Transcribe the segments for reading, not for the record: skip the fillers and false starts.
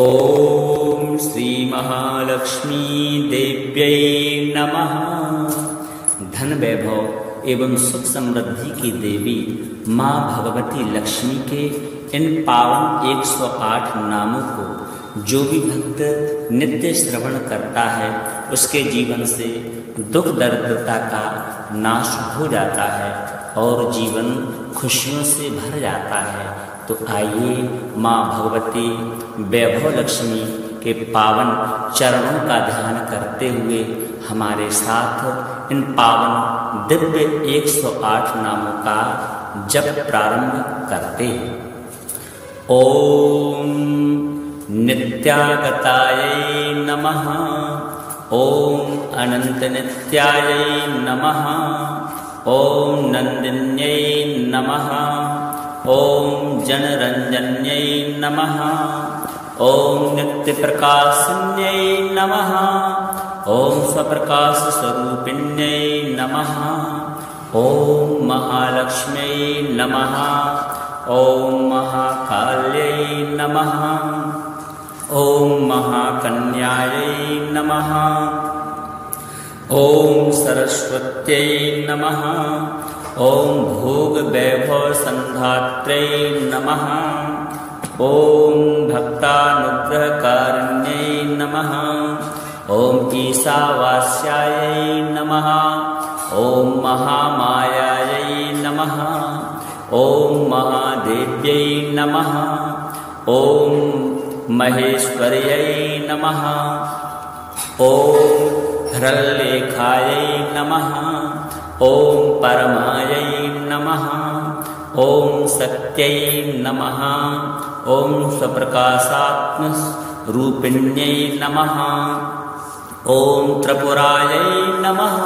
ओम श्री महालक्ष्मी देव्यै नमः। धन वैभव एवं सुख समृद्धि की देवी माँ भगवती लक्ष्मी के इन पावन 108 नामों को जो भी भक्त नित्य श्रवण करता है उसके जीवन से दुख दरिद्रता का नाश हो जाता है और जीवन खुशियों से भर जाता है। तो आइए माँ भगवती वैभव लक्ष्मी के पावन चरणों का ध्यान करते हुए हमारे साथ इन पावन दिव्य 108 नामों का जप प्रारंभ करते हैं। ओम नित्यागतायै नमः। ओम अनंत नित्यायै नमः। ओम नंदिन्यै नमः। ओम जनरंजन्यै नमः। ओम नित्य प्रकाशन्यै नमः। ओम स्वप्रकाश स्वरूपिण्यै नमः। ओम महालक्ष्म्यै नमः। ओम महाकाल्यै नमः। ओम महाकन्यायै नमः। ओम सरस्वत्यै नमः। ओम भोग वैभव संधात्रै नमः। ओम भक्तानुग्रहकारिण्यै नमः। ओम ईशावास्यायै नमः। ओम महामायायै नमः। ओम महादेव्यै नमः। ओम महेश्वर्यै नमः। ओम हरलेखायै नमः। ओम परमायै नमः। ओम सत्यै नमः। ओम स्वप्रकाशात्म रूपिण्यै नमः। ओम त्रिपुरायै नमः।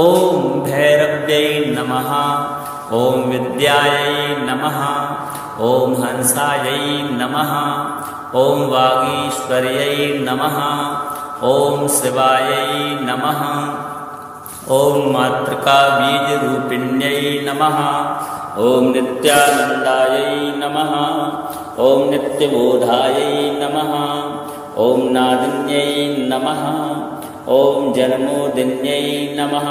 ओम भैरव्यै नमः। ओम विद्यायै नमः। ओम हंसायै नमः। ओम वागीश्वर्यै नमः। ओम शिवायै नमः। ओम मातृका बीज रूपिण्यै नमः। ओम नित्यानंदायै नमः। ओम नित्यबोधायै नमः। ओम नादिन्यै नमः। ओम जन्मोदिन्यै नमः।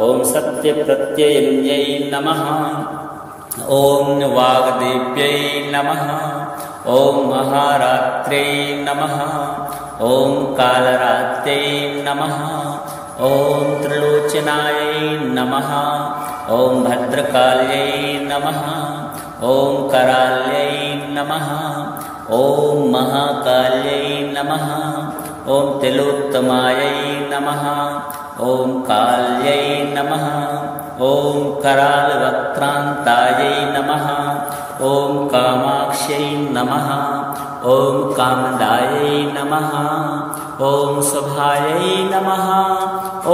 ओम सत्यप्रत्ययिन्यै नमः। ओम वाग्देव्यै नमः। ओम महारात्रै नमः। ओम कालरात्रै नमः। ओम त्रिलोचनायै नमः। ओम भद्रकाल्यै नमः। ओम कराल्यै नमः। ओम महाकाल्यै नमः। ओम तिलोत्तमायै नमः। ओम काल्यै नमः। ओम करालवक्त्रान्तायै नमः। ओम कामाक्ष्यै नमः। ओम कामदायै नमः। ओम शुभायै नमः।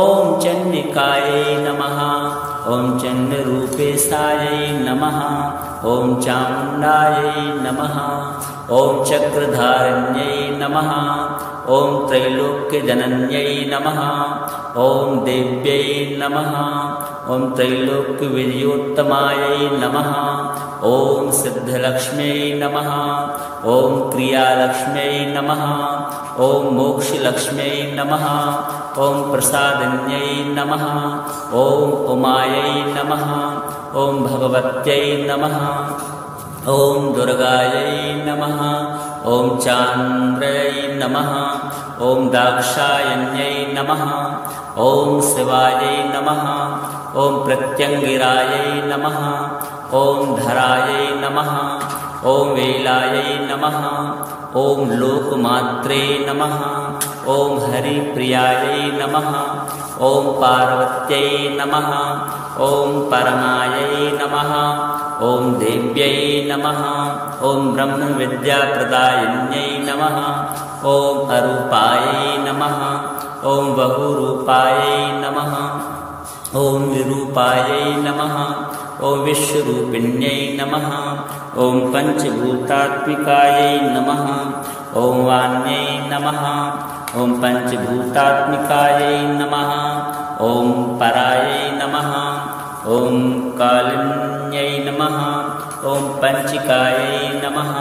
ओम चण्डिकायै नमः। ओम चण्डरूपेशायै नमः। ओम चामुण्डायै नमः। ओम चक्रधारिण्यै नमः। ओम त्रैलोक्यजनन्यै नमः। ओम देव्यै नमः। ओम त्रैलोक्यविजयोत्तमायै नमः। ओम सिद्धलक्ष्म्यै नमः। ओम क्रियालक्ष्म्यै नमः। ओम मोक्षलक्ष्म्यै नमः। ओम प्रसादिन्यै नमः। ओम उमायै नमः। ओम भगवत्यै नमः। ओम दुर्गायै नमः। ओम चान्द्रै नमः। ओम दाक्षायण्यै नमः। ओम शिवायै नमः। ओम प्रत्यंगिरायै नमः। ओम धरायै नमः। ओम वेलायै नमः। ओम लोकमात्रे नमः। ओम हरिप्रियायै नमः। ओम पार्वत्यै नमः। ओम परमायै नमः। ओम देव्यै नमः। ओम ब्रह्मविद्याप्रदायिन्यै नमः। ओम अरूपायै नमः। ओम बहुरूपायै नमः। ओम विरूपायै नमः। ओम विश्वरूपिण्यै नमः। ओम पंचभूतात्मिकायै नमः। ओम वाण्यै नमः। ओम पंचभूतात्मिकायै नमः। ओम परायै नमः। ओम कालिन्यै नमः। ओम पंचिकायै नमः।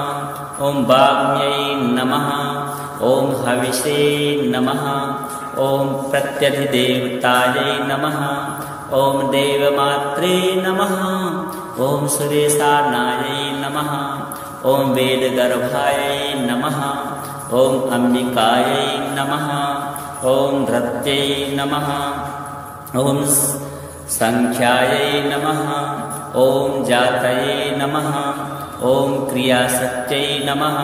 ॐ वाग्म्यै नमः, ॐ हविषे नमः, ॐ प्रत्यधिदेवतायै नमः, ॐ देवमात्रे नमः, ॐ सुरेशानायै नमः, ॐ वेदगर्भायै नमः, ॐ अम्बिकायै नमः, ॐ धृत्यै नमः, ॐ संख्यायै नमः, ॐ जातये नमः, ॐ क्रियाशक्त्यै नमः,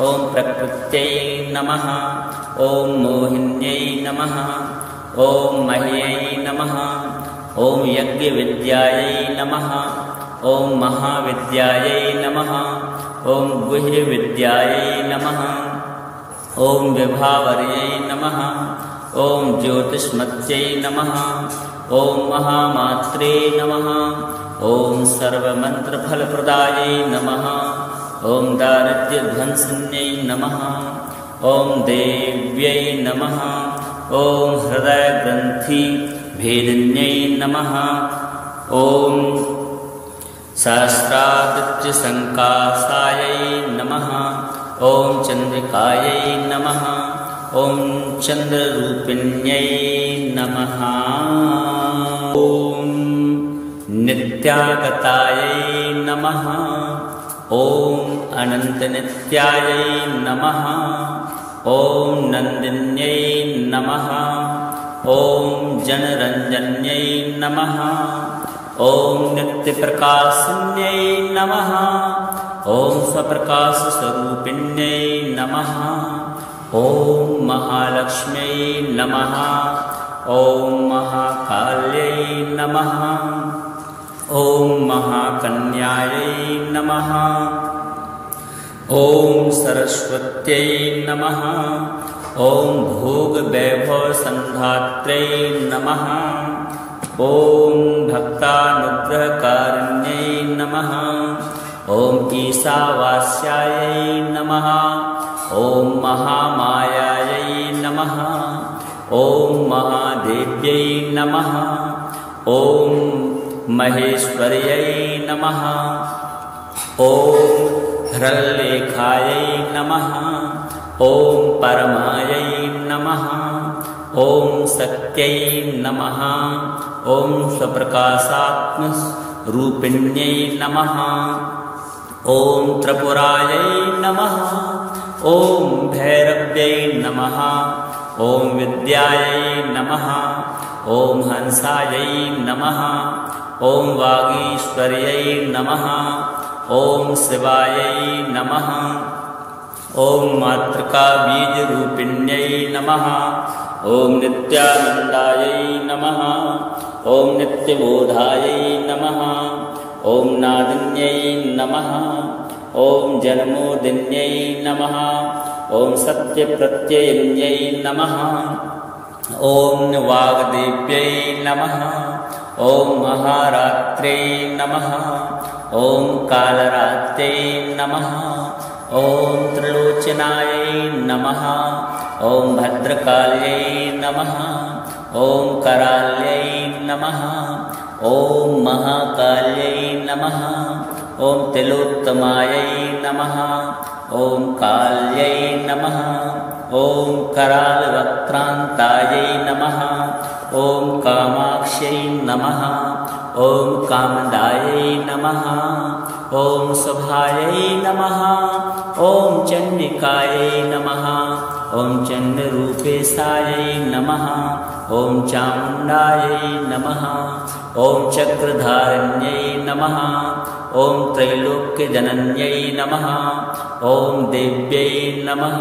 ॐ प्रकृत्यै नमः, ॐ मोहिन्यै नमः, ॐ मह्यै नमः, ॐ यज्ञविद्यायै नमः, ॐ महाविद्यायै नमः, ॐ गुह्यविद्यायै नमः, ॐ विभावर्यै नमः, ॐ ज्योतिष्मत्यै नमः, ॐ महामात्रे नमः, ॐ सर्वमन्त्रफलप्रदायै नमः, ॐ दारिद्र्यध्वंसिन्यै नमः, ॐ देव्यै नमः, ॐ हृदयग्रन्थि भेदिन्यै नमः, ॐ सहस्रादित्यसङ्कासायै नमः, ॐ चन्द्रिकायै नमः, ॐ चन्द्ररूपिण्यै नमः, ॐ नित्यागतायै नमः, ॐ अनन्तनित्यायै नमः, ॐ नन्दिन्यै नमः, ॐ जनरञ्जन्यै नमः, ॐ नित्यप्रकाशिन्यै नमः, ॐ स्वप्रकाशस्वरूपिण्यै नमः, ॐ महालक्ष्म्यै नमः, ॐ महाकाल्यै नमः, ॐ महाकन्यायै नमः, ॐ सरस्वत्यै नमः, ॐ भोगवैभवसन्धात्र्यै नमः, ॐ भक्तानुग्रहकारिण्यै नमः, ॐ ईशावास्यायै नमः, ॐ महामायायै नमः, ॐ महादेव्यै नमः, ॐ महेश्वर्यै नमः, ॐ हृल्लेखायै नमः, ॐ परमायै नमः, ॐ सत्यै नमः, ॐ स्वप्रकाशात्मरूपिण्यै नमः, ॐ त्रिपुरायै नमः, ॐ भैरव्यै नमः, ॐ विद्यायै नमः, ॐ हंसायै नमः, ॐ वागीश्वर्यै नमः, ॐ शिवायै नमः, ॐ मातृकाबीजरूपिण्यै नमः, ॐ नित्यानन्दायै नमः, ॐ नित्यबोधायै नमः, ॐ नादिन्यै नमः, ॐ जन्मोदिन्यै नमः, ॐ सत्यप्रत्ययिन्यै नमः, ॐ वाग्देव्यै नमः, ॐ महारात्रे नमः, ॐ कालरात्रे नमः, ॐ त्रिलोचनायै नमः, ॐ भद्रकाल्यै नमः, ॐ कराल्यै नमः, ॐ महाकाल्यै नमः, ॐ तिलोत्तमायै नमः, ॐ काल्यै नमः, ॐ करालवक्त्रान्तायै नमः, ॐ कामाक्ष्यै नमः, ॐ कामदायै नमः, ॐ शुभायै नमः, ॐ चण्डिकायै नमः, ॐ चण्डरूपेशायै नमः, ॐ चामुण्डायै नमः, ॐ चक्रधारिण्यै नमः, ॐ त्रैलोक्यजनन्यै नमः, ॐ देव्यै नमः,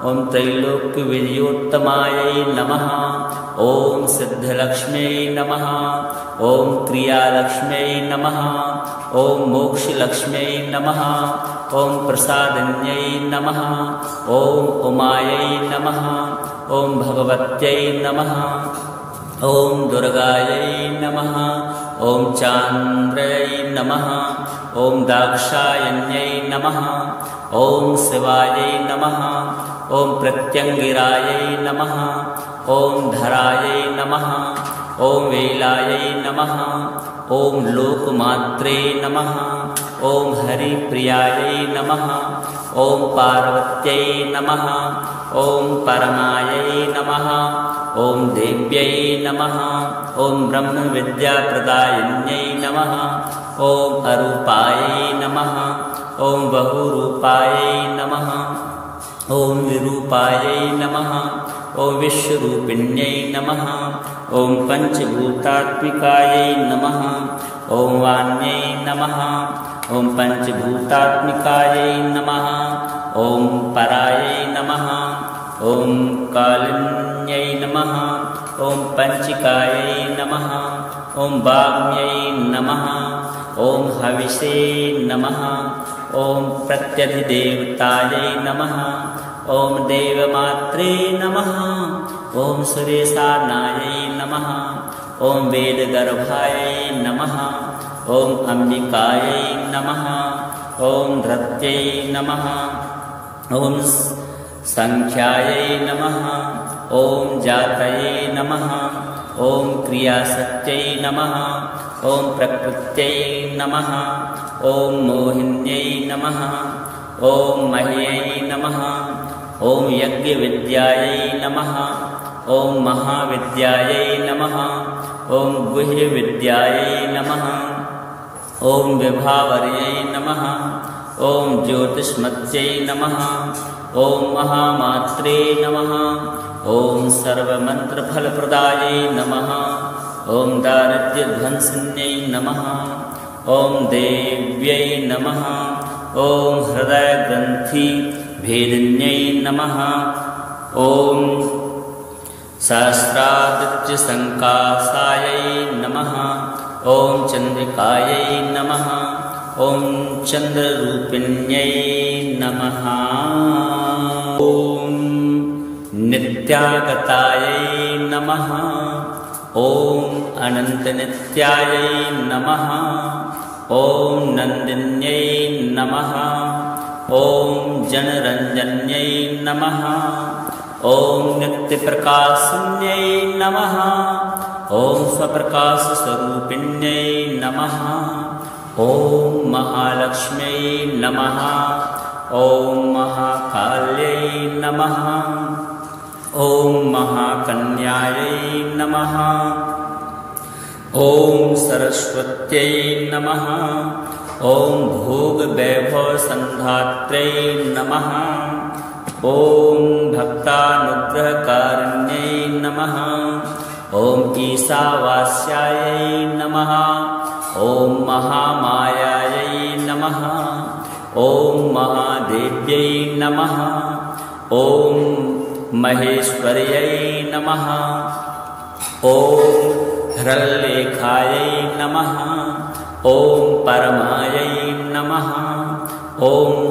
ॐ त्रैलोक्यविजयोत्तमायै नमः, ॐ सिद्धलक्ष्म्यै नमः, ॐ क्रियालक्ष्म्यै नमः, ॐ मोक्षलक्ष्म्यै नमः, ॐ प्रसादिन्यै नमः, ॐ उमायै नमः, ॐ भगवत्यै नमः, ॐ दुर्गायै नमः, ॐ चान्द्र्यै नमः, ॐ दाक्षायण्यै नमः, ॐ शिवायै नमः, ॐ प्रत्यङ्गिरायै नमः, ॐ धरायै नमः, ॐ वेलायै नमः, ॐ लोकमात्रे नमः, ॐ हरिप्रियायै नमः, ॐ पार्वत्यै नमः ॐ परमायै नमः ॐ देव्यै नमः ॐ ब्रह्मविद्याप्रदायिन्यै नमः ॐ अरूपायै नमः ॐ बहुरूपायै नमः ॐ विरूपायै नमः ॐ विश्वरूपिण्यै नमः ॐ पञ्चभूतात्मिकायै नमः ॐ वाण्यै नमः ॐ पञ्चभूतात्मिकायै नमः ॐ परायै नमः ॐ कालिन्यै नमः ॐ पञ्चिकायै नमः ॐ वाग्म्यै नमः ॐ हविषे नमः ॐ प्रत्यधिदेवतायै नमः ॐ देवमात्रे नमः ॐ सुरेशानायै नमः ॐ वेदगर्भायै नमः ॐ अम्बिकायै नमः ॐ धृत्यै नमः ॐ संख्यायै नमः ॐ जातये नमः ॐ क्रियाशक्त्यै नमः ॐ प्रकृत्यै नमः ॐ मोहिन्यै नमः ॐ मह्यै नमः ॐ यज्ञविद्यायै नमः ॐ महाविद्यायै नमः ॐ गुह्यविद्यायै नमः ॐ विभावर्यै नमः ॐ ज्योतिष्मत्यै नमः ॐ महामात्रे नमः ॐ सर्वमन्त्रफलप्रदायै नमः ॐ दारिद्र्यध्वंसिन्यै नमः ॐ देव्यै नमः ॐ हृदयग्रन्थिभेदिन्यै नमः ॐ सहस्रादित्यसङ्कासायै नमः ॐ चन्द्रिकायै नमः ॐ चन्द्ररूपिण्यै नमः ॐ नित्यागतायै नमः ॐ अनन्तनित्यायै नमः ॐ नन्दिन्यै नमः ॐ जनरञ्जन्यै नमः ॐ नित्यप्रकाशिन्यै नमः ॐ स्वप्रकाशस्वरूपिण्यै नमः ॐ महालक्ष्म्यै नमः ॐ महाकाल्यै नमः ॐ महाकन्यायै नमः ॐ सरस्वत्यै नमः ॐ भोगवैभवसन्धात्र्यै नमः ॐ भक्तानुग्रहकारिण्यै नमः ॐ ईशावास्यायै नमः ॐ महामायायै नमः ॐ महादेव्यै नमः ॐ महेश्वर्यै नमः ॐ हरल्लेखायै नमः ॐ परमायै नमः ॐ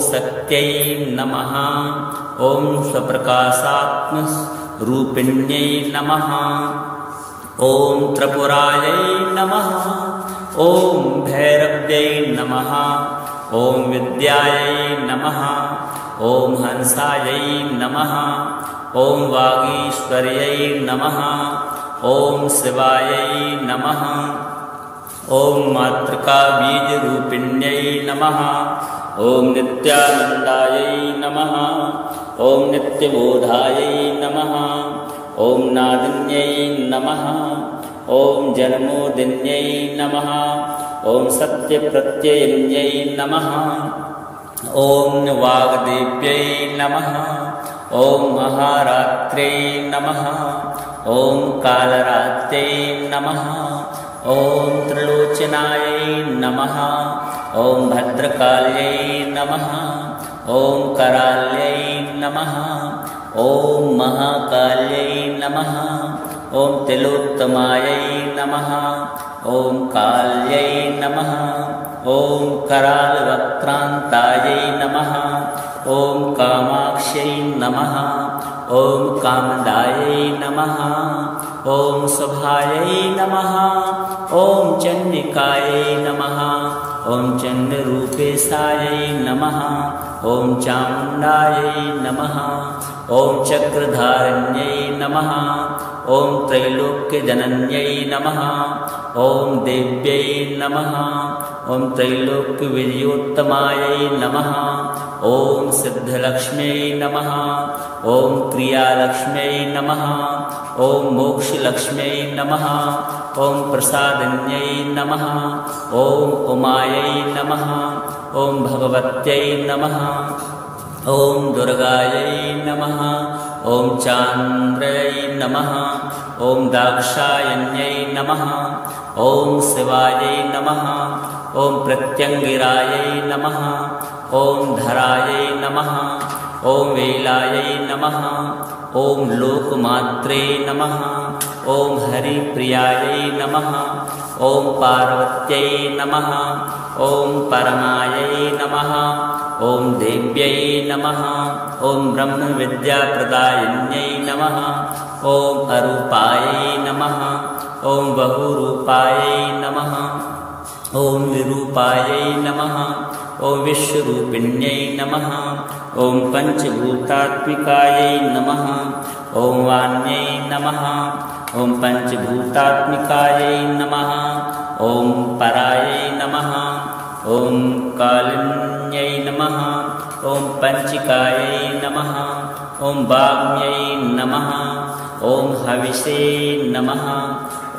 शक्त्यै नमः ॐ स्वप्रकाशात्मरूपिण्यै नमः ॐ त्रिपुरायै नमः ॐ भैरव्यै नमः ॐ विद्यायै नमः ॐ हंसायै नमः ॐ वागीश्वर्यै नमः ॐ शिवायै नमः ॐ मातृकाबीजरूपिण्यै नमः ॐ नित्यानन्दायै नमः ॐ नित्यबोधायै नमः ॐ नादिन्यै नमः ॐ जन्मोदिन्यै नमः ॐ सत्यप्रत्ययिन्यै नमः ॐ वाग्देव्यै नमः ॐ महारात्र्यै नमः ॐ कालरात्र्यै नमः ॐ त्रिलोचनायै नमः ॐ भद्रकाल्यै नमः ॐ कराल्यै नमः ॐ महाकाल्यै नमः ॐ तिलोत्तमायै नमः ॐ काल्यै नमः ॐ करालवक्त्रान्तायै नमः ॐ कामाक्ष्यै नमः ॐ कामदायै नमः ॐ शुभायै नमः ॐ चण्डिकायै नमः ॐ चण्डरूपेशायै नमः ॐ चामुण्डायै नमः ॐ चक्रधारिण्यै नमः ॐ त्रैलोक्यजनन्यै नमः ॐ देव्यै नमः ॐ त्रैलोक्यविजयोत्तमायै नमः। ॐ सिद्धलक्ष्म्यै नमः। ॐ क्रियालक्ष्म्यै नमः। ॐ मोक्षलक्ष्म्यै नमः। ॐ प्रसादिन्यै नमः। ॐ उमायै नमः। ॐ भगवत्यै नमः। ॐ दुर्गायै नमः। ॐ चान्द्र्यै नमः। ॐ दाक्षायण्यै नमः। ॐ शिवायै नमः। ॐ प्रत्यङ्गिरायै नमः। ॐ धरायै नमः। ॐ वेलायै नमः। ॐ लोकमात्रे नमः। ॐ हरिप्रियायै नमः। ॐ पार्वत्यै नमः। ॐ परमायै नमः। ॐ देव्यै नमः। ॐ ब्रह्मविद्याप्रदायिन्यै नमः। ॐ अरूपायै नमः। ॐ बहुरूपायै नमः। ॐ विरूपायै नमः। ॐ विश्वरूपिण्यै नमः। ॐ पञ्चभूतात्मिकायै नमः। ॐ वाण्यै नमः। ॐ पञ्चभूतात्मिकायै नमः। ॐ परायै नमः। ॐ कालिन्यै नमः। ॐ पञ्चिकायै नमः। ॐ वाग्म्यै नमः। ॐ हविषे नमः।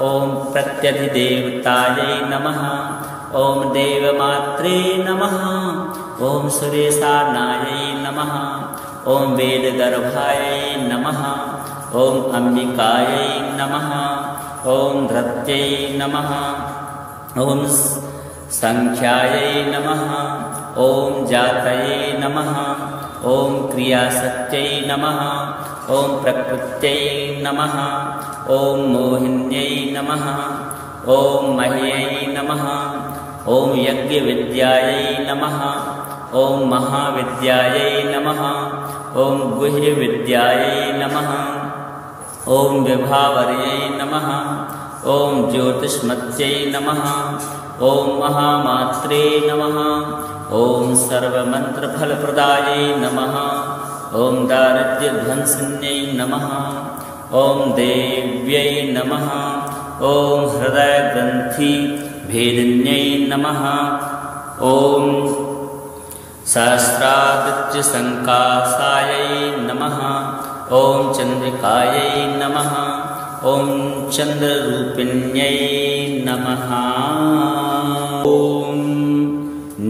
ॐ प्रत्यधिदेवतायै नमः। ॐ देवमात्रे नमः। ॐ सुरेशानायै नमः। ॐ वेदगर्भायै नमः। ॐ अम्बिकायै नमः। ॐ धृत्यै नमः। ॐ संख्यायै नमः। ॐ जातये नमः। ॐ क्रियाशक्त्यै नमः। ॐ प्रकृत्यै नमः। ॐ मोहिन्यै नमः। ॐ मह्यै नमः। ॐ यज्ञविद्यायै नमः। ॐ महाविद्यायै नमः। ॐ गुह्यविद्यायै नमः। ॐ विभावर्यै नमः। ॐ ज्योतिष्मत्यै नमः। ॐ महामात्रे नमः। ॐ सर्वमन्त्रफलप्रदायै नमः। ॐ दारिद्र्यध्वंसिन्यै नमः। ॐ देव्यै नमः। ॐ हृदयग्रन्थिभेदिन्यै नमः। ॐ सहस्रादित्यसङ्कासायै नमः। ॐ चन्द्रिकायै नमः। ॐ चन्द्ररूपिण्यै नमः। ॐ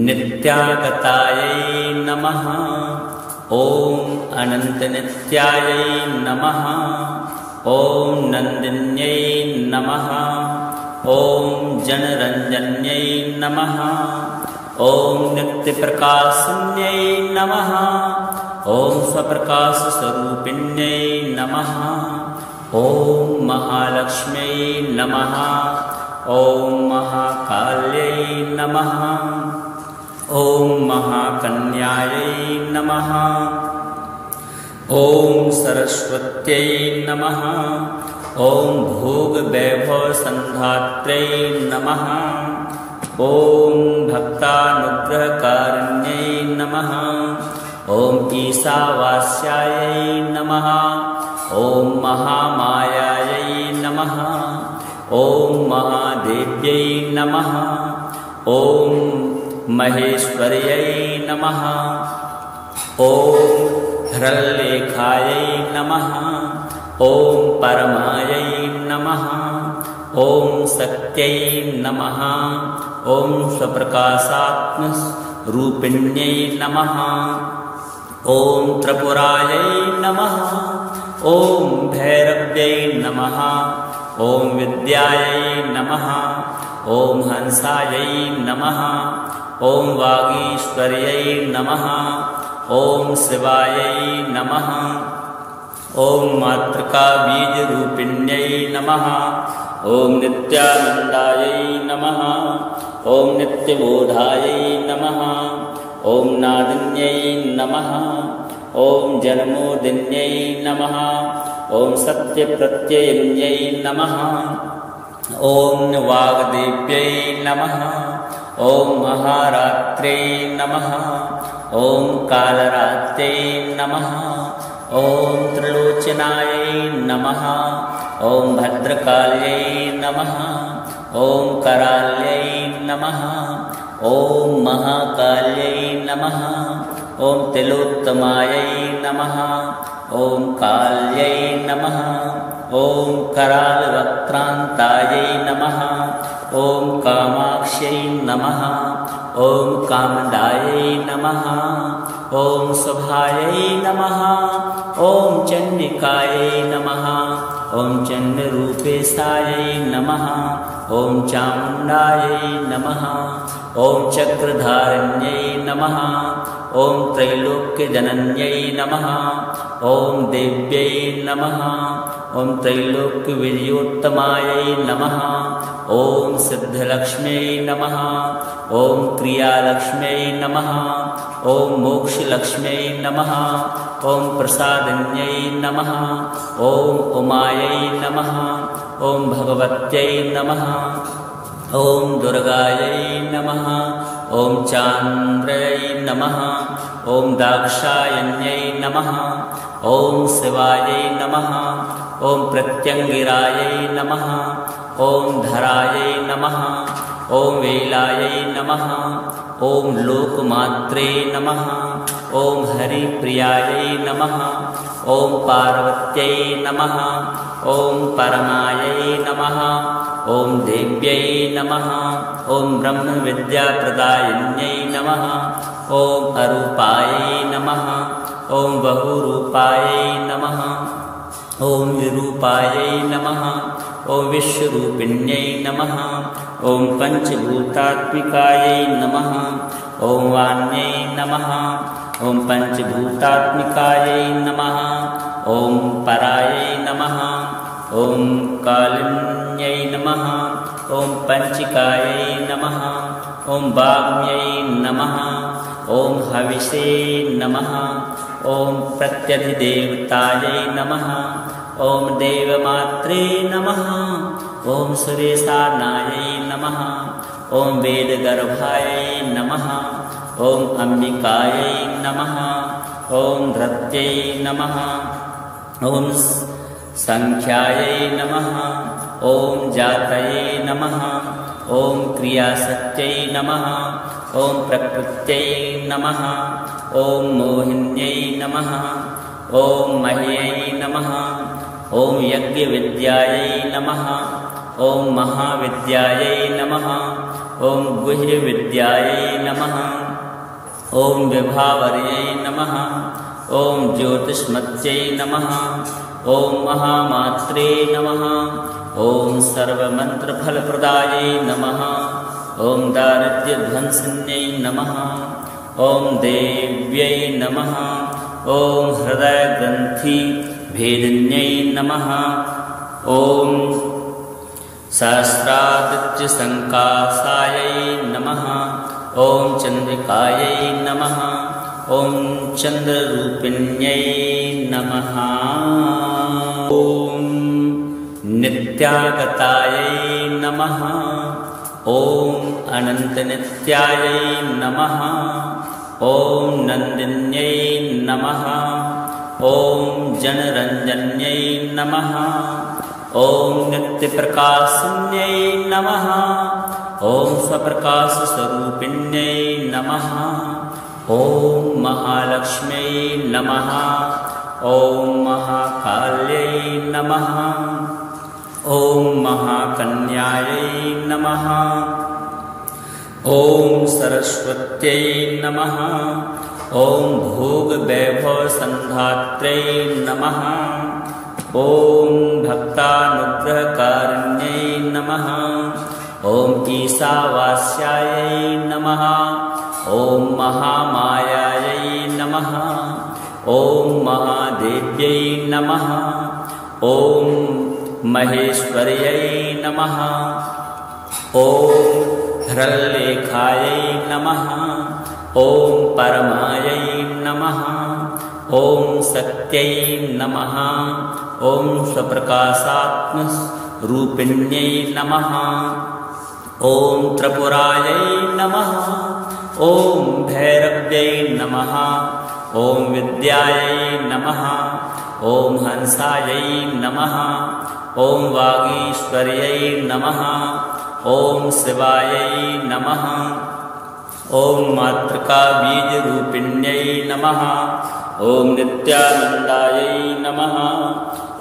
नित्यागतायै नमः। ॐ अनन्तनित्यायै नमः। ॐ नन्दिन्यै नमः। ॐ जनरञ्जन्यै नमः। ॐ नित्यप्रकाशिन्यै नमः। ॐ स्वप्रकाशस्वरूपिण्यै नमः। ॐ महालक्ष्म्यै नमः। ॐ महाकाल्यै नमः। ॐ महाकन्यायै नमः। ॐ सरस्वत्यै नमः। ॐ भोगवैभवसन्धात्र्यै नमः। ॐ भक्तानुग्रहकारिण्यै नमः। ॐ ईशावास्यायै नमः। ॐ महामायायै नमः। ॐ महादेव्यै नमः। ॐ महेश्वर्यै नमः। ॐ हरल्लेखायै नमः। ॐ परमायै नमः। ॐ सत्यै नमः। ॐ स्वप्रकाशात्मरूपिण्यै नमः। ॐ त्रिपुरायै नमः। ॐ भैरव्यै नमः। ॐ विद्यायै नमः। ॐ हंसायै नमः। ॐ वागीश्वर्यै नमः। ॐ शिवायै नमः। ॐ मातृकाबीजरूपिण्यै नमः। ॐ नित्यानन्दायै नमः। ॐ नित्यबोधायै नमः। ॐ नादिन्यै नमः। ॐ जन्मोदिन्यै नमः। ॐ सत्यप्रत्ययिन्यै नमः। ॐ वाग्देव्यै नमः। ॐ महारात्रे नमः। ॐ कालरात्रे नमः। ॐ त्रिलोचनायै नमः। ॐ भद्रकाल्यै नमः। ॐ कराल्यै नमः। ॐ महाकाल्यै नमः। ॐ तिलोत्तमायै नमः। ॐ काल्यै नमः। ॐ करालवक्त्रान्तायै नमः। ॐ कामाक्ष्यै नमः। ॐ कामदायै नमः। ॐ शुभायै नमः। ॐ चण्डिकायै नमः। ॐ चण्डरूपेशायै नमः। ॐ चामुण्डायै नमः। ॐ चक्रधारिण्यै नमः। ॐ त्रैलोक्यजनन्यै नमः। ॐ देव्यै नमः। ॐ त्रैलोक्यविजयोत्तमायै नमः। ॐ सिद्धलक्ष्म्यै नमः। ॐ क्रियालक्ष्म्यै नमः। ॐ मोक्षलक्ष्म्यै नमः। ॐ प्रसादिन्यै नमः। ॐ उमायै नमः। ॐ भगवत्यै नमः। ॐ दुर्गायै नमः। ॐ चान्द्र्यै नमः। ॐ दाक्षायण्यै नमः। ॐ शिवायै नमः। ॐ प्रत्यङ्गिरायै नमः। ॐ धरायै नमः। ॐ वेलायै नमः। ॐ लोकमात्रे नमः। ॐ हरिप्रियायै नमः। ॐ पार्वत्यै नमः। ॐ परमायै नमः। ॐ देव्यै नमः। ॐ ब्रह्मविद्याप्रदायिन्यै नमः। ॐ अरूपायै नमः। ॐ बहुरूपायै नमः। ॐ विरूपायै नमः। ॐ विश्वरूपिण्यै नमः। ॐ पञ्चभूतात्मिकायै नमः। ॐ वाण्यै नमः। ॐ पञ्चभूतात्मिकायै नमः। ॐ परायै नमः। ॐ कालिन्यै नमः। ॐ पञ्चिकायै नमः। ॐ वाग्म्यै नमः। ॐ हविषे नमः। ॐ प्रत्यधिदेवतायै नमः। ॐ देवमात्रे नमः। ॐ सुरेशानायै नमः। ॐ वेदगर्भायै नमः। ॐ अम्बिकायै नमः। ॐ धृत्यै नमः। ॐ संख्यायै नमः। ॐ जातये नमः। ॐ क्रियाशक्त्यै नमः। ॐ प्रकृत्यै नमः। ॐ मोहिन्यै नमः। ॐ मह्यै नमः। ॐ यज्ञविद्यायै नमः। ॐ महाविद्यायै नमः। ॐ गुह्यविद्यायै नमः। ॐ विभावर्यै नमः। ॐ ज्योतिष्मत्यै नमः। ॐ महामात्रे नमः। ॐ सर्वमन्त्रफलप्रदायै नमः। ॐ दारिद्र्यध्वंसिन्यै नमः। ॐ देव्यै नमः। ॐ हृदयग्रन्थिभेदिन्यै नमः। ॐ सहस्रादित्यसङ्काशायै नमः। ॐ चन्द्रिकायै नमः। ॐ चन्द्ररूपिण्यै नमः। ॐ नित्यागतायै नमः। ॐ अनन्तनित्यायै नमः। ॐ नन्दिन्यै नमः। ॐ जनरञ्जन्यै नमः। ॐ नित्यप्रकाशिन्यै नमः। ॐ स्वप्रकाशस्वरूपिण्यै नमः। ॐ महालक्ष्म्यै नमः। ॐ महाकाल्यै नमः। ॐ महाकन्यायै नमः। ॐ सरस्वत्यै नमः। ॐ भोगवैभवसन्धात्र्यै नमः। ॐ भक्तानुग्रहकारिण्यै नमः। ॐ ईशावास्यायै नमः। ॐ महामायायै नमः। ॐ महादेव्यै नमः। ॐ महेश्वर्यै नमः। ॐ हरलेखायै नमः। ॐ परमायै नमः। ॐ सत्यै नमः। ॐ स्वप्रकाशात्मरूपिण्यै नमः। ॐ त्रिपुरायै नमः। ॐ भैरव्यै नमः। ॐ विद्यायै नमः। ॐ हंसायै नमः। ॐ वागीश्वर्यै नमः। ॐ शिवायै नमः। ओम मातृका बीज रूपिण्यै नमः। ओम नित्यानंदायै नमः।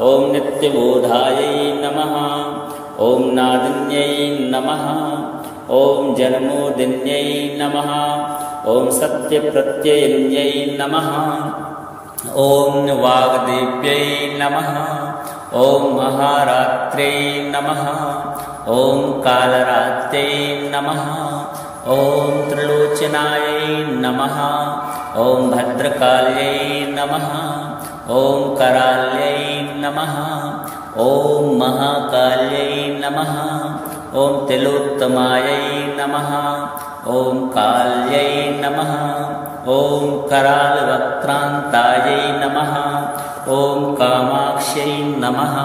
ओम नित्यबोधायै नमः। ओम नादिन्यै नमः। ओम जन्मोदिन्यै नमः। ओम सत्यप्रत्ययिन्यै नमः। ओम वाग्देव्यै नमः। ओम महारात्रे नमः। ओम कालरात्रे नमः। ओम त्रिलोचनायै नमः। ओम भद्रकाल्यै नमः। ओम कराल्यै नमः। ओम महाकाल्यै नमः। ओम तिलोत्तमायै नमः। ओम काल्यै नमः। ओम करालवक्त्रान्तायै नमः। ओम कामाक्ष्यै नमः।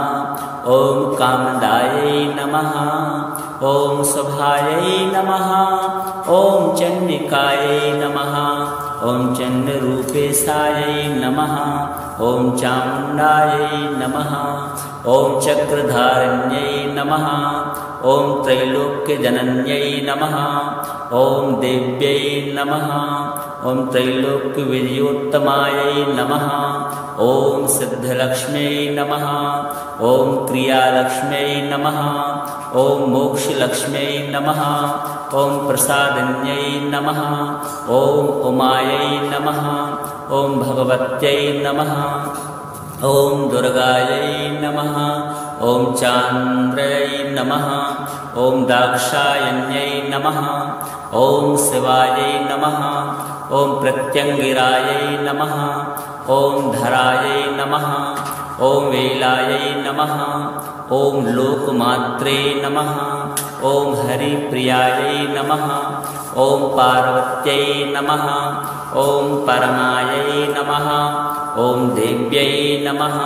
ओम कामदायै नमः। ओम शुभायै नमः। ओम चण्डिकायै नमः। ओम चण्डरूपेशायै नमः। ओम चामुण्डायै नमः। ओम चक्रधारिण्यै नमः। ओम त्रैलोक्यजनन्यै नमः। ओम देव्यै नमः। ओम त्रैलोक्यविजयोत्तमायै नमः। ओम सिद्धलक्ष्म्यै नमः। ओम क्रियालक्ष्म्यै नमः। ओम मोक्षलक्ष्म्यै नमः। ओम प्रसादिन्यै नमः। ओम उमायै नमः। ओम भगवत्यै नमः। ओम दुर्गायै नमः। ओम चान्द्र्यै नमः। ओम दाक्षायण्यै नमः। ओम शिवायै नमः। ओम प्रत्यंगिरायै नमः। ओम धरायै नमः। ओम वेलायै नमः। ओम लोकमात्रे नमः। ओम हरिप्रियायै नमः। ओम पार्वत्यै नमः। ओम परमायै नमः। ओम देव्यै नमः।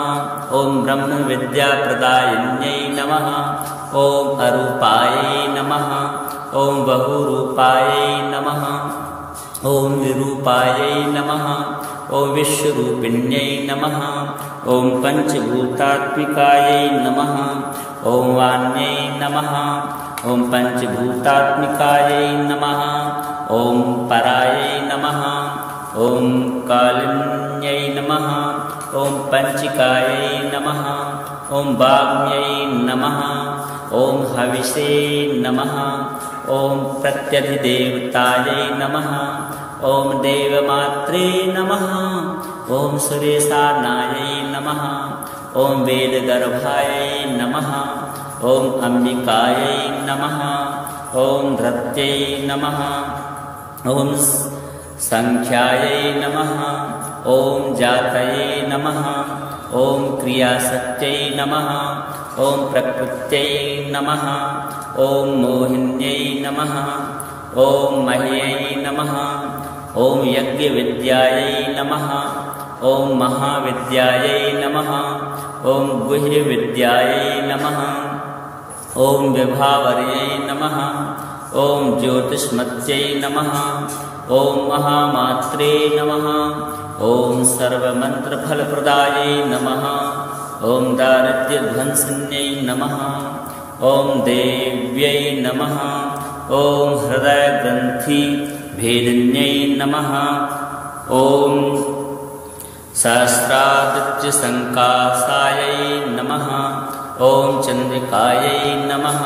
ओम ब्रह्मविद्याप्रदायिन्यै नमः। ओम अरूपायै नमः। ओम बहुरूपायै नमः। ओम विरूपायै नमः। ओम विश्वरूपिण्यै नमः। ओम पंचभूतात्मिकायै नमः। ओम वाण्यै नमः। ओम पंचभूतात्मिकायै नमः। ओम परायै नमः। ओम कालिन्यै नमः। ओम पंचिकायै नमः। ओम वाग्म्यै नमः। ओम हविषे नमः। ओम प्रत्यधिदेवतायै नमः। ओम देवमात्रे नमः। ओम सुरेशानायै नमः। ओम वेदगर्भायै नमः। ओम अंबिकायै नमः। ओम धृत्यै नमः। ओम संख्यायै नमः। ओम जातये नमः। ओम क्रियाशक्त्यै नमः। ओम प्रकृत्यै नमः। ओम मोहिन्यै नमः। ओम मह्यै नमः। ओम यज्ञविद्यायै नमः। ओम महाविद्यायै नमः। ओम गुह्यविद्यायै नमः। ओम विभावर्यै नमः। ओम ज्योतिष्मत्यै नमः। ओम महामात्रे नमः। ओम सर्वमन्त्रफलप्रदायै नमः। ओम दारिद्र्यध्वंसिन्यै नमः। ओम देव्यै नमः। ओम हृदयग्रन्थिभेदिन्यै नमः। ओम सहस्रादित्यसङ्काशायै नमः। ओम चन्द्रिकायै नमः।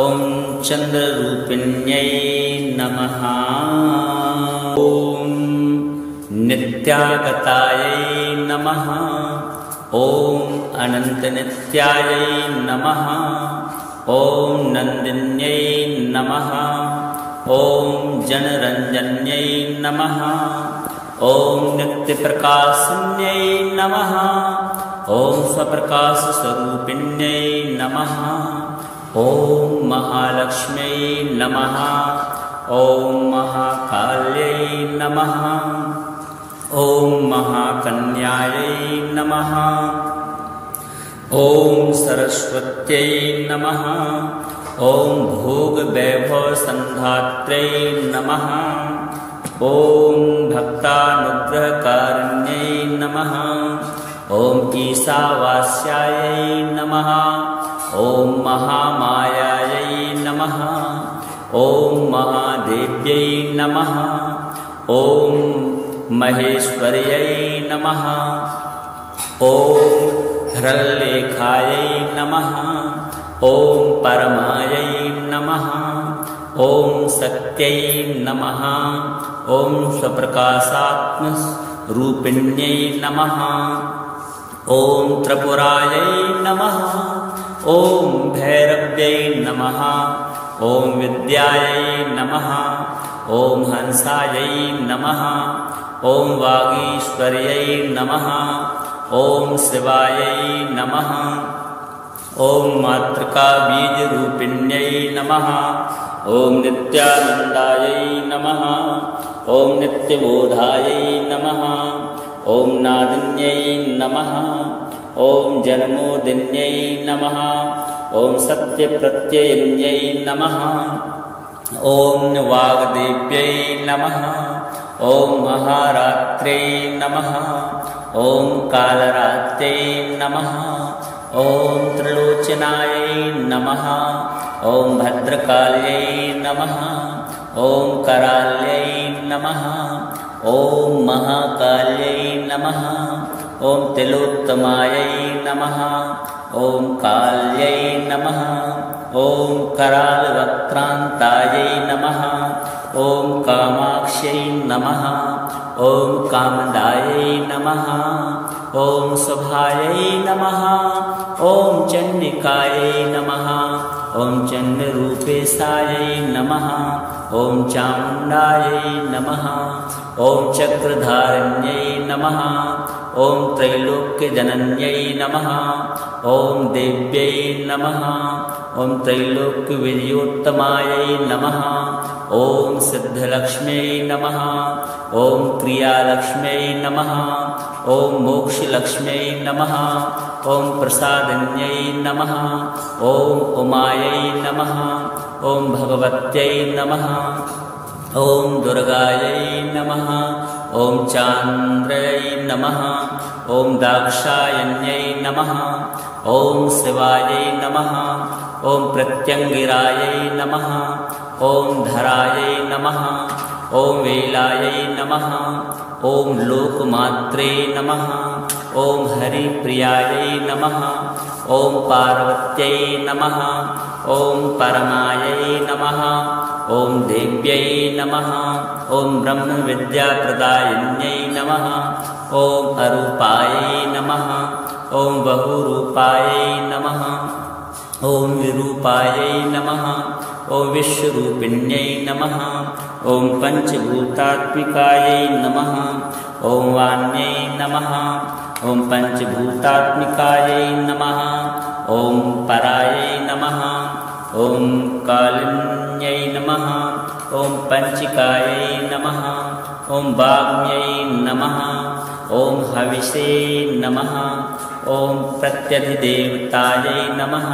ओम चन्द्ररूपिण्यै नमः। ओम नित्यागतायै नमः। ओम अनन्तनित्यायै नमः। ओम नन्दिन्यै नमः। ओम जनरञ्जन्यै नमः। ओम नित्यप्रकाशिन्यै नमः। ओम स्वप्रकाशस्वरूपिण्यै नमः। ओम महालक्ष्म्यै नमः। ओम महाकाल्यै नमः। ओम महाकन्यायै नमः। ओम सरस्वत्यै नमः। ओम भोगवैभवसन्धात्र्यै नमः। ओम भक्तानुग्रहकारिण्यै नमः। ओम ईशावास्यायै नमः। ओम महामायायै नमः। ॐ महादेव्यै नमः। ॐ महेश्वर्यै नमः। ॐ हरलेखायै नमः। ॐ परमायै नमः। ॐ सत्यै नमः। ॐ स्वप्रकाशात्मरूपिण्यै नमः। ॐ त्रिपुरायै नमः। ॐ भैरव्यै नमः। ॐ विद्यायै नमः। ॐ हंसायै नमः। ॐ वागीश्वर्यै नमः। ॐ शिवायै नमः। ॐ मातृका बीजरूपिण्यै नमः। ॐ नित्यानन्दायै नमः। ॐ नित्यबोधायै नमः। ॐ नादिन्यै नमः। ॐ जन्मोदिन्यै नमः। ॐ सत्यप्रत्ययिन्यै नमः। ॐ वाग्देव्यै नमः। ॐ महारात्र्यै नमः। ॐ कालरात्र्यै नमः। ॐ त्रिलोचनायै नमः। ॐ भद्रकाल्यै नमः। ॐ कराल्यै नमः। ॐ महाकाल्यै नमः। ॐ तिलोत्तमायै नमः। ॐ काल्यै नमः। ॐ करालवक्त्रान्तायै नमः। ॐ कामाक्ष्यै नमः। ॐ कामदायै नमः। ॐ शुभायै नमः। ॐ चण्डिकायै नमः। ॐ चण्डरूपेशायै नमः। ॐ चामुण्डायै नमः। ॐ चक्रधारिण्यै नमः। ॐ त्रैलोक्यजनन्यै नमः। ॐ देव्यै नमः। ॐ त्रैलोक्यविजयोत्तमायै नमः। ॐ सिद्धलक्ष्म्यै नमः। ॐ क्रियालक्ष्म्यै नमः। ॐ मोक्षलक्ष्म्यै नमः। ॐ प्रसादिन्यै नमः। ॐ उमायै नमः। ॐ भगवत्यै नमः। ॐ दुर्गायै नमः। ॐ चान्द्र्यै नमः। ॐ दाक्षायण्यै नमः। ॐ शिवायै नमः। ॐ प्रत्यङ्गिरायै नमः। ॐ धरायै नमः। ॐ वेलायै नमः। ॐ लोकमात्रे नमः। ॐ हरिप्रियायै नमः। ॐ पार्वत्यै नमः। ॐ परमायै नमः। ॐ देव्यै नमः। ॐ ब्रह्मविद्याप्रदायिन्यै नमः। ॐ अरूपायै नमः। ॐ बहुरूपायै नमः। ॐ विरूपायै नमः। ॐ विश्वरूपिण्यै नमः। ॐ पञ्चभूतात्मिकायै नमः। ॐ वाण्यै नमः। ॐ पञ्चभूतात्मिकायै नमः। ॐ परायै नमः। ॐ कालिन्यै नमः। ॐ पञ्चिकायै नमः। ॐ वाग्म्यै नमः। ॐ हविषे नमः। ॐ प्रत्यधिदेवतायै नमः।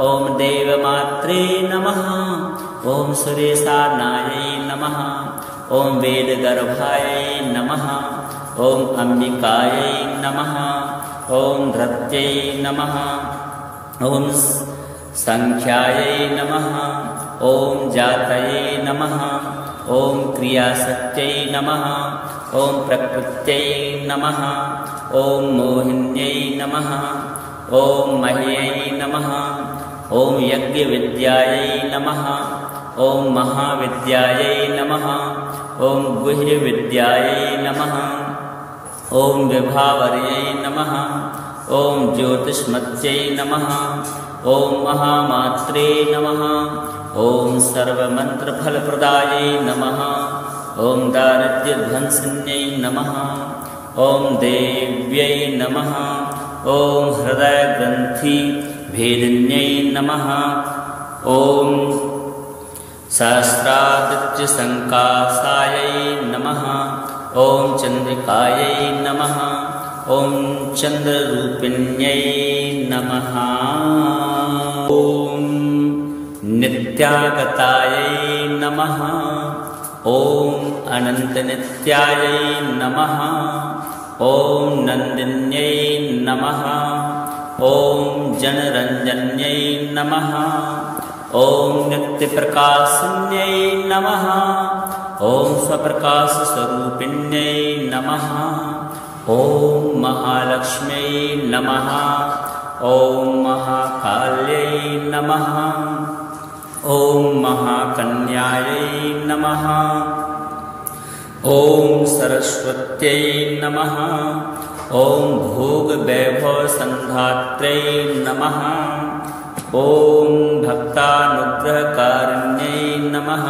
ॐ देवमात्रे नमः। ॐ सुरेशानायै नमः। ॐ वेदगर्भायै नमः। ॐ अम्बिकायै नमः। ॐ धृत्यै नमः। ॐ संख्यायै नमः। ॐ जातये नमः। ॐ क्रियाशक्त्यै नमः। ॐ प्रकृत्यै नमः। ॐ मोहिन्यै नमः। ॐ मह्यै नमः। ॐ यज्ञविद्यायै नमः। ॐ महाविद्यायै नमः। ॐ गुह्यविद्यायै नमः। ॐ विभावर्यै नमः। ॐ ज्योतिष्मत्यै नमः। ॐ महामात्रे नमः। ॐ सर्वमन्त्रफलप्रदायै नमः। ॐ दारिद्र्यध्वंसिन्यै नमः। ॐ देव्यै नमः। ॐ हृदयग्रन्थिभेदिन्यै नमः। ॐ सहस्रादित्यसङ्काशायै नमः। ॐ चन्द्रिकायै नमः। ॐ चन्द्ररूपिण्यै नमः। ॐ नित्यागतायै नमः। ॐ अनन्तनित्यायै नमः। ॐ नन्दिन्यै नमः। ॐ जनरञ्जन्यै नमः। ॐ नित्यप्रकाशन्यै नमः। ॐ स्वप्रकाशस्वरूपिण्यै नमः। ॐ महालक्ष्म्यै नमः। ॐ महाकाल्यै नमः। ॐ महाकन्यायै नमः। ॐ सरस्वत्यै नमः। ॐ भोगवैभवसन्धात्र्यै नमः। ॐ भक्तानुग्रहकारिण्यै नमः।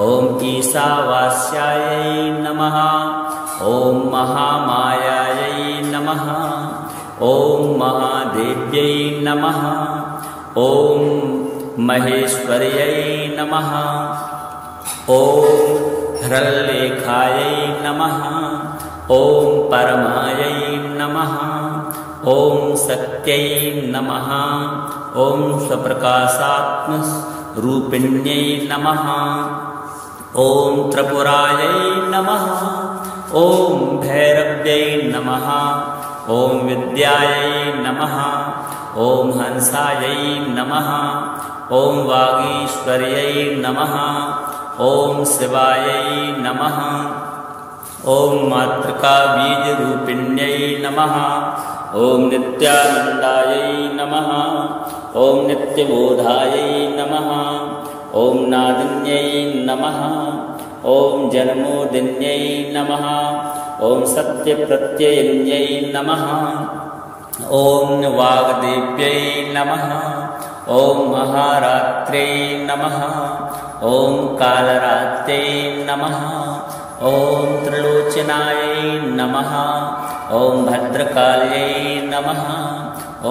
ॐ ईशावास्यायै नमः। ॐ महामायायै नमः। ॐ महादेव्यै नमः। ॐ महेश्वर्यै नमः। ॐ हरलेखायै नमः। ॐ परमायै नमः। ॐ सत्यै नमः। ॐ स्वप्रकाशात्मरूपिण्यै नमः। ॐ त्रिपुरायै नमः। ॐ भैरव्यै नमः। ॐ विद्यायै नमः। ॐ हंसायै नमः। ॐ वागीश्वर्यै नमः। ॐ शिवायै नमः। ॐ मातृकाबीजरूपिण्यै नमः। ॐ नित्यानन्दायै नमः। ॐ नित्यबोधायै नमः। ॐ नादिन्यै नमः। ॐ जन्मोदिन्यै नमः। ॐ सत्यप्रत्ययिन्यै नमः। ॐ वाग्देव्यै नमः। ॐ महारात्र्यै नमः। ॐ कालरात्र्यै नमः। ॐ त्रिलोचनायै नमः। ॐ भद्रकाल्यै नमः।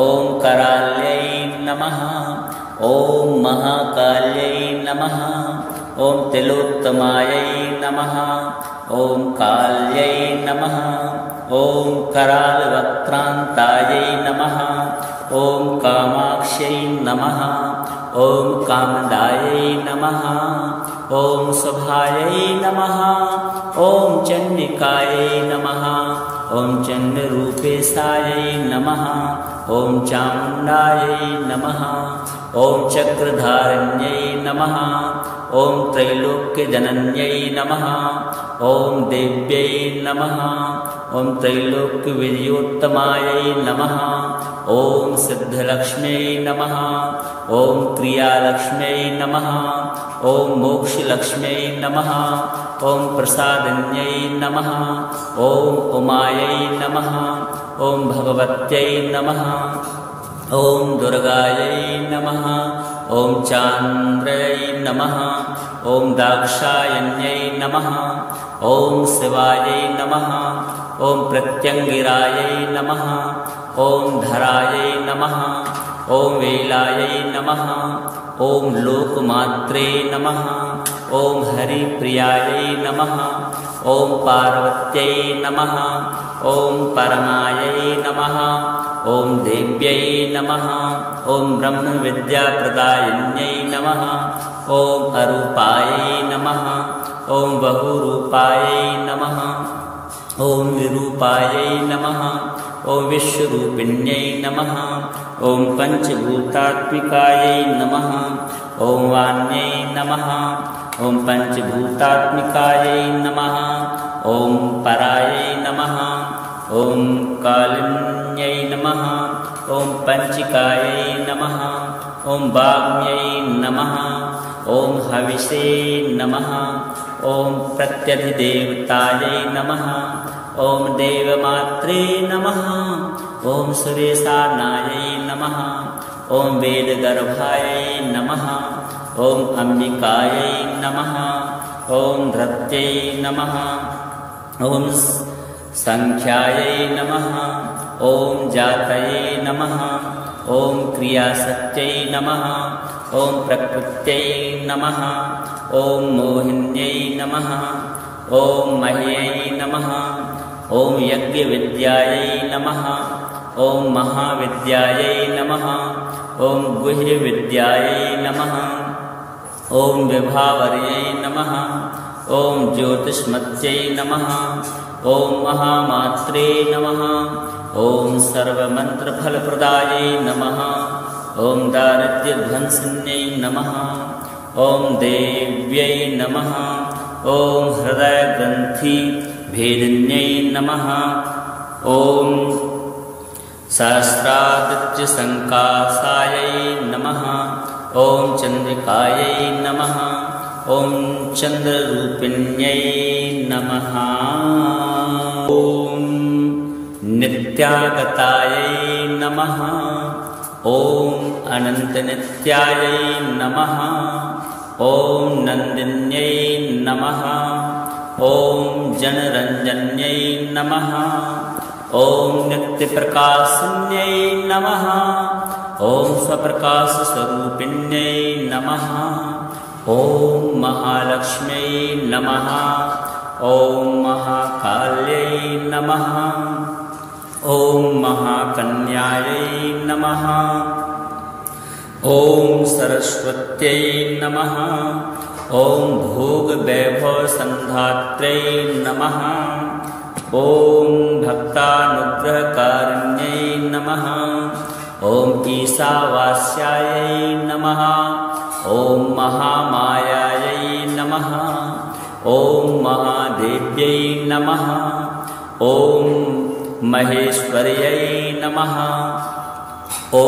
ॐ कराल्यै नमः। ॐ महाकाल्यै नमः। ॐ तिलोत्तमायै नमः। ॐ काल्यै नमः। ॐ करालवक्त्रान्तायै नमः। ॐ कामाक्ष्यै नमः। ॐ कामदायै नमः। ॐ शुभायै नमः। ॐ चण्डिकायै नमः। ॐ चण्डरूपेशायै नमः। ॐ चामुण्डायै नमः। ॐ चक्रधारिण्यै नमः। ॐ त्रैलोक्यजनन्यै नमः। ॐ देव्यै नमः। ॐ त्रैलोक्यविजयोत्तमायै नमः। ॐ सिद्धलक्ष्म्यै नमः। ॐ क्रियालक्ष्म्यै नमः। ॐ मोक्षलक्ष्म्यै नमः। ॐ प्रसादिन्यै नमः। ॐ उमायै नमः। ॐ भगवत्यै नमः। ॐ दुर्गायै नमः। ॐ चान्द्र्यै नमः। ॐ दाक्षायण्यै नमः। ॐ शिवायै नमः। ॐ प्रत्यङ्गिरायै नमः। ॐ धरायै नमः। ॐ वेलायै नमः। ॐ लोकमात्रे नमः। ॐ हरिप्रियायै नमः। ॐ पार्वत्यै नमः। ॐ परमायै नमः। ॐ देव्यै नमः। ॐ ब्रह्मविद्याप्रदायिन्यै नमः। ॐ अरूपायै नमः। ॐ बहुरूपायै नमः। ॐ विरूपायै नमः। ॐ विश्वरूपिण्यै नमः। ॐ पञ्चभूतात्मिकायै नमः। ॐ वाण्यै नमः। ॐ पञ्चभूतात्मिकायै नमः। ॐ परायै नमः। ॐ कालिन्यै नमः। ॐ पञ्चिकायै नमः। ॐ वाग्म्यै नमः। ॐ हविषे नमः। ॐ प्रत्यधिदेवतायै नमः। ॐ देवमात्रे नमः। ॐ सुरेशानायै नमः। ॐ वेदगर्भायै नमः। ॐ अम्बिकायै नमः। ॐ धृत्यै नमः। ॐ संख्यायै नमः। ॐ जातये नमः। ॐ क्रियाशक्त्यै नमः। ॐ प्रकृत्यै नमः। ॐ मोहिन्यै नमः। ॐ मह्यै नमः। ॐ यज्ञविद्यायै नमः। ॐ महाविद्यायै नमः। ॐ गुह्यविद्यायै नमः। ॐ विभावर्यै नमः। ॐ ज्योतिष्मत्यै नमः। ॐ महामात्रे नमः। ॐ सर्वमन्त्रफलप्रदायै नमः। ॐ दारिद्र्यध्वंसिन्यै नमः ॐ देव्यै नमः ॐ हृदयग्रन्थिभेदिन्यै नमः ॐ सहस्रादित्यसङ्कासायै नमः ॐ चन्द्रिकायै नमः ॐ चन्द्ररूपिण्यै नमः ॐ नित्यागतायै नमः ॐ अनन्तनित्यायै नमः ॐ नन्दिन्यै नमः ॐ जनरञ्जन्यै नमः ॐ नित्यप्रकाशिन्यै नमः ॐ स्वप्रकाशस्वरूपिण्यै नमः ॐ महालक्ष्म्यै नमः ॐ महाकाल्यै नमः ॐ महाकन्यायै नमः ॐ सरस्वत्यै नमः ॐ भोगवैभवसन्धात्र्यै नमः ॐ भक्तानुग्रहकारिण्यै नमः ॐ ईशावास्यायै नमः ॐ महामायायै नमः ॐ महादेव्यै नमः ॐ महेश्वर्यै नमः ॐ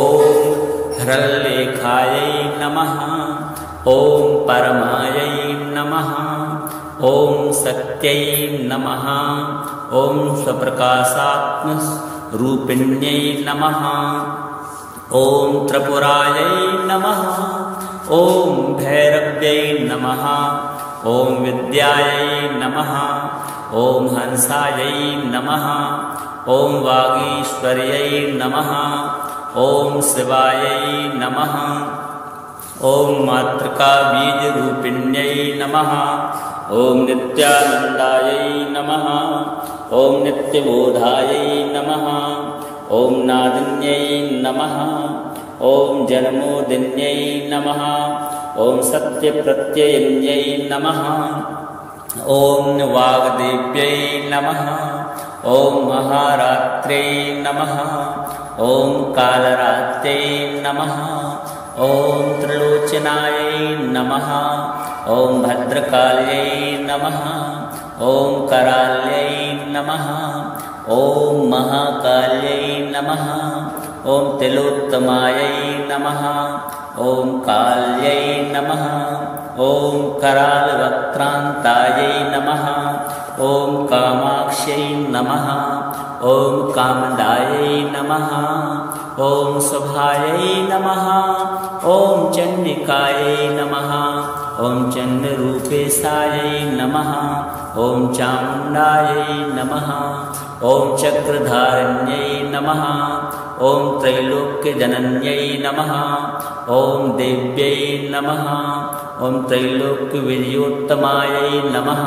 हरलेखायै नमः ॐ परमायै नमः ॐ सत्यै नमः ॐ स्वप्रकाशात्मरूपिण्यै नमः ॐ त्रिपुरायै नमः ॐ भैरव्यै नमः ॐ विद्यायै नमः ॐ हंसायै नमः ॐ वागीश्वर्यै नमः ॐ शिवायै नमः ॐ मातृकाबीजरूपिण्यै नमः ॐ नित्यानन्दायै नमः ॐ नित्यबोधायै नमः ॐ नादिन्यै नमः ॐ जन्मोदिन्यै नमः ॐ सत्यप्रत्ययिन्यै नमः ॐ वाग्देव्यै नमः ॐ महारात्र्यै नमः ॐ कालरात्र्यै नमः ॐ त्रिलोचनायै नमः ॐ भद्रकाल्यै नमः ॐ कराल्यै नमः ॐ महाकाल्यै नमः ॐ तिलोत्तमायै नमः ॐ काल्यै नमः ॐ करालवक्त्रान्तायै नमः ॐ कामाक्ष्यै नमः ॐ कामदायै नमः ॐ शुभायै नमः ॐ चण्डिकायै नमः ॐ चण्डरूपेशायै नमः ॐ चामुण्डायै नमः ॐ चक्रधारिण्यै नमः ॐ त्रैलोक्यजनन्यै नमः ॐ देव्यै नमः ॐ त्रैलोक्यविजयोत्तमायै नमः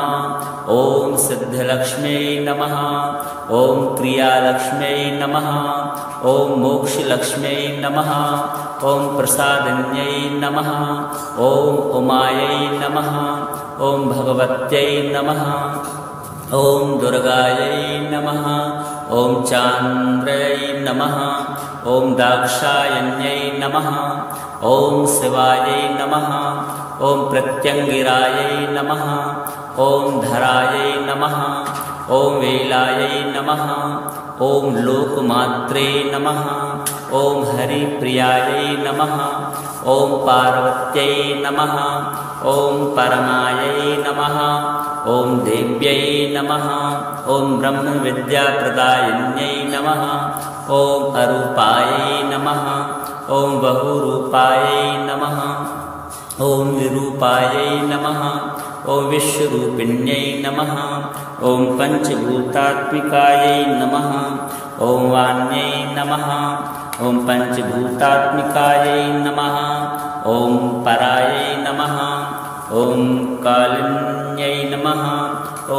ॐ सिद्धलक्ष्म्यै नमः ॐ क्रियालक्ष्म्यै नमः ॐ मोक्षलक्ष्म्यै नमः ॐ प्रसादिन्यै नमः ॐ उमायै नमः ॐ भगवत्यै नमः ॐ दुर्गायै नमः ॐ चान्द्र्यै नमः ॐ दाक्षायण्यै नमः ॐ शिवायै नमः ॐ प्रत्यङ्गिरायै नमः ॐ धरायै नमः ॐ वेलायै नमः ॐ लोकमात्रे नमः ॐ हरिप्रियायै नमः ॐ पार्वत्यै नमः ॐ परमायै नमः ॐ देव्यै नमः ॐ ब्रह्मविद्याप्रदायिन्यै नमः ॐ अरूपायै नमः ॐ बहुरूपायै नमः ॐ विरूपायै नमः ॐ विश्वरूपिण्यै नमः ॐ पञ्चभूतात्मिकायै नमः ॐ वाण्यै नमः ॐ पञ्चभूतात्मिकायै नमः ॐ परायै नमः ॐ कालिन्यै नमः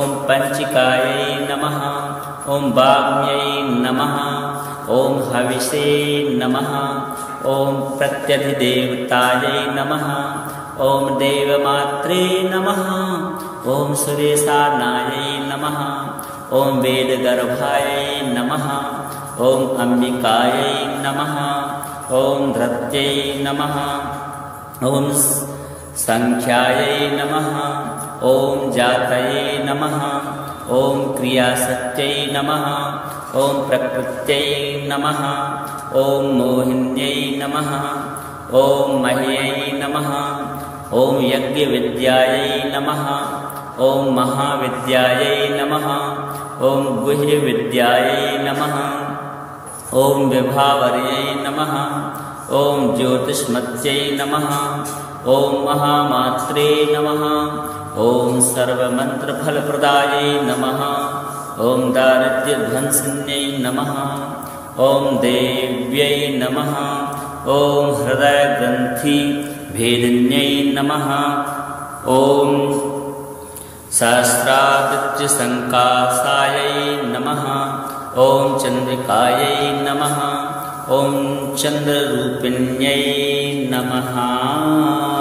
ॐ पञ्चिकायै नमः ॐ वाग्म्यै नमः ॐ हविषे नमः ॐ प्रत्यधिदेवतायै नमः ॐ देवमात्रे नमः ॐ सुरेशानायै नमः ॐ वेदगर्भायै नमः ॐ अम्बिकायै नमः ॐ धृत्यै नमः ॐ संख्यायै नमः ॐ जातये नमः ॐ क्रियाशक्त्यै नमः ॐ प्रकृत्यै नमः ॐ मोहिन्यै नमः ॐ मह्यै नमः ॐ यज्ञविद्यायै नमः ॐ महाविद्यायै नमः ॐ गुह्यविद्यायै नमः ॐ विभावर्यै नमः ॐ ज्योतिष्मत्यै नमः ॐ महामात्रे नमः ॐ सर्वमन्त्रफलप्रदायै नमः ॐ दारिद्र्यध्वंसिन्यै नमः ॐ देव्यै नमः ॐ हृदयग्रन्थिभेदिन्यै नमः ॐ सहस्रादित्यसङ्कासायै नमः ॐ चन्द्रिकायै नमः ॐ चन्द्ररूपिण्यै नमः।